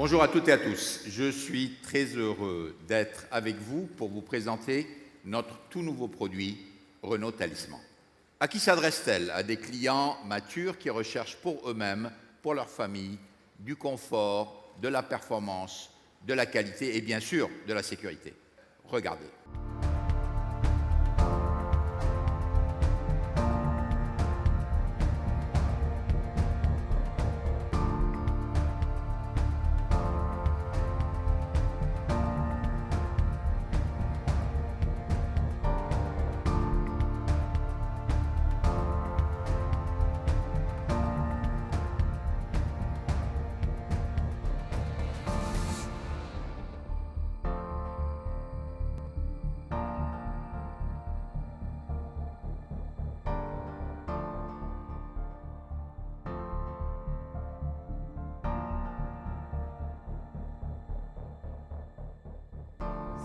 Bonjour à toutes et à tous. Je suis très heureux d'être avec vous pour vous présenter notre tout nouveau produit, Renault Talisman. À qui s'adresse-t-elle? À des clients matures qui recherchent pour eux-mêmes, pour leur famille, du confort, de la performance, de la qualité et bien sûr de la sécurité. Regardez.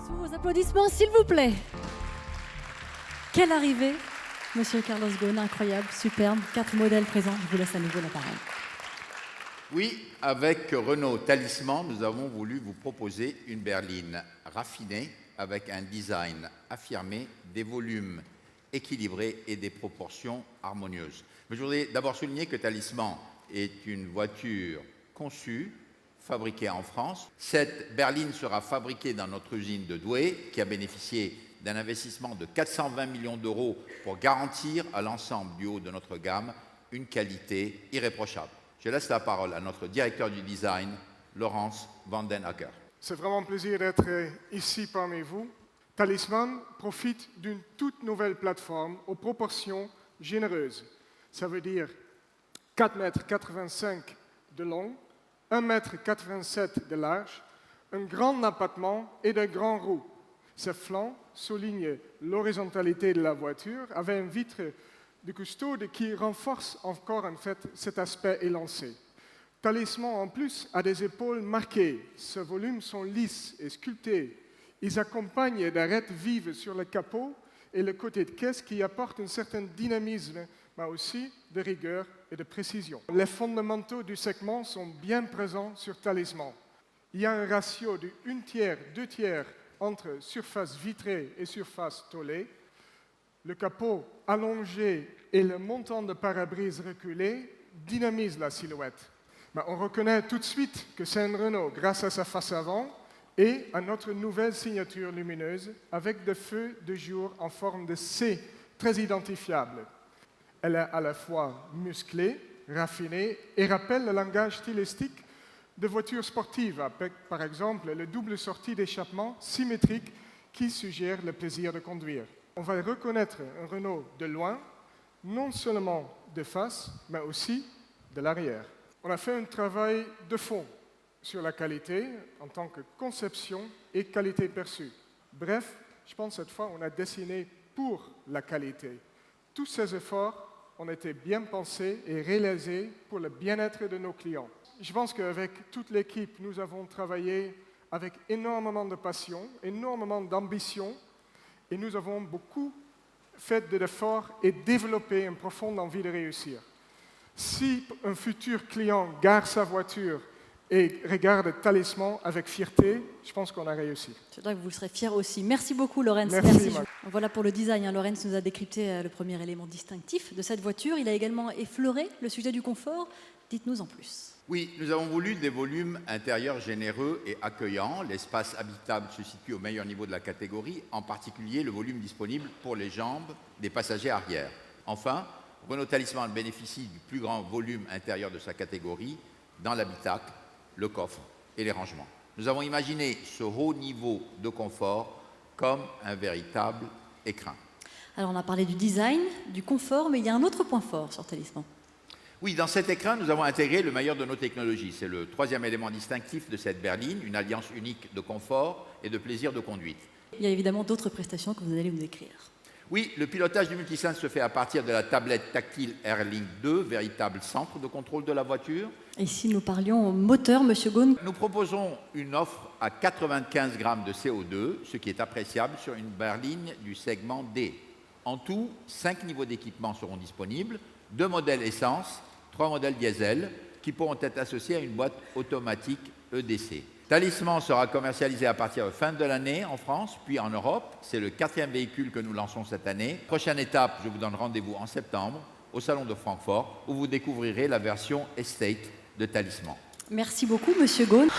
Sous vos applaudissements, s'il vous plaît. Quelle arrivée, Monsieur Carlos Ghosn, incroyable, superbe, 4 modèles présents. Je vous laisse à nouveau la parole. Oui, avec Renault Talisman, nous avons voulu vous proposer une berline raffinée avec un design affirmé, des volumes équilibrés et des proportions harmonieuses. Mais je voudrais d'abord souligner que Talisman est une voiture conçue, fabriquée en France. Cette berline sera fabriquée dans notre usine de Douai, qui a bénéficié d'un investissement de 420 millions d'euros pour garantir à l'ensemble du haut de notre gamme une qualité irréprochable. Je laisse la parole à notre directeur du design, Laurence van den Acker. C'est vraiment un plaisir d'être ici parmi vous. Talisman profite d'une toute nouvelle plateforme aux proportions généreuses. Ça veut dire 4,85 m de long, 1,87 m de large, un grand empattement et de grands roues. Ces flancs soulignent l'horizontalité de la voiture avec une vitre de custode qui renforce encore en fait cet aspect élancé. Talisman en plus a des épaules marquées. Ces volumes sont lisses et sculptés. Ils accompagnent d'arêtes vives sur le capot et le côté de caisse qui apportent un certain dynamisme, mais aussi de rigueur et de précision. Les fondamentaux du segment sont bien présents sur Talisman. Il y a un ratio de 1/3, 2/3 entre surface vitrée et surface tôlée. Le capot allongé et le montant de pare-brise reculé dynamisent la silhouette. Mais on reconnaît tout de suite que c'est une Renault grâce à sa face avant et à notre nouvelle signature lumineuse avec des feux de jour en forme de C, très identifiable. Elle est à la fois musclée, raffinée et rappelle le langage stylistique de voitures sportives, avec par exemple le double sortie d'échappement symétrique qui suggère le plaisir de conduire. On va reconnaître un Renault de loin, non seulement de face, mais aussi de l'arrière. On a fait un travail de fond sur la qualité en tant que conception et qualité perçue. Bref, je pense cette fois on a dessiné pour la qualité. Tous ces efforts ont été bien pensés et réalisés pour le bien-être de nos clients. Je pense qu'avec toute l'équipe, nous avons travaillé avec énormément de passion, énormément d'ambition, et nous avons beaucoup fait d'efforts et développé une profonde envie de réussir. Si un futur client gare sa voiture et regarde Talisman avec fierté, je pense qu'on a réussi. Je dirais que vous serez fiers aussi. Merci beaucoup, Laurence. Merci. Voilà pour le design. Laurence nous a décrypté le premier élément distinctif de cette voiture. Il a également effleuré le sujet du confort. Dites-nous en plus. Oui, nous avons voulu des volumes intérieurs généreux et accueillants. L'espace habitable se situe au meilleur niveau de la catégorie, en particulier le volume disponible pour les jambes des passagers arrière. Enfin, Renault Talisman bénéficie du plus grand volume intérieur de sa catégorie dans l'habitacle, le coffre et les rangements. Nous avons imaginé ce haut niveau de confort comme un véritable écrin. Alors on a parlé du design, du confort, mais il y a un autre point fort sur Talisman. Oui, dans cet écrin, nous avons intégré le meilleur de nos technologies. C'est le troisième élément distinctif de cette berline, une alliance unique de confort et de plaisir de conduite. Il y a évidemment d'autres prestations que vous allez nous décrire. Oui, le pilotage du multisense se fait à partir de la tablette tactile Airlink 2, véritable centre de contrôle de la voiture. Et si nous parlions moteur, Monsieur Ghosn? Nous proposons une offre à 95 grammes de CO2, ce qui est appréciable sur une berline du segment D. En tout, 5 niveaux d'équipement seront disponibles, 2 modèles essence, 3 modèles diesel, qui pourront être associés à une boîte automatique EDC. Talisman sera commercialisé à partir de fin de l'année en France, puis en Europe. C'est le 4e véhicule que nous lançons cette année. Prochaine étape, je vous donne rendez-vous en septembre au Salon de Francfort, où vous découvrirez la version Estate de Talisman. Merci beaucoup, Monsieur Ghosn.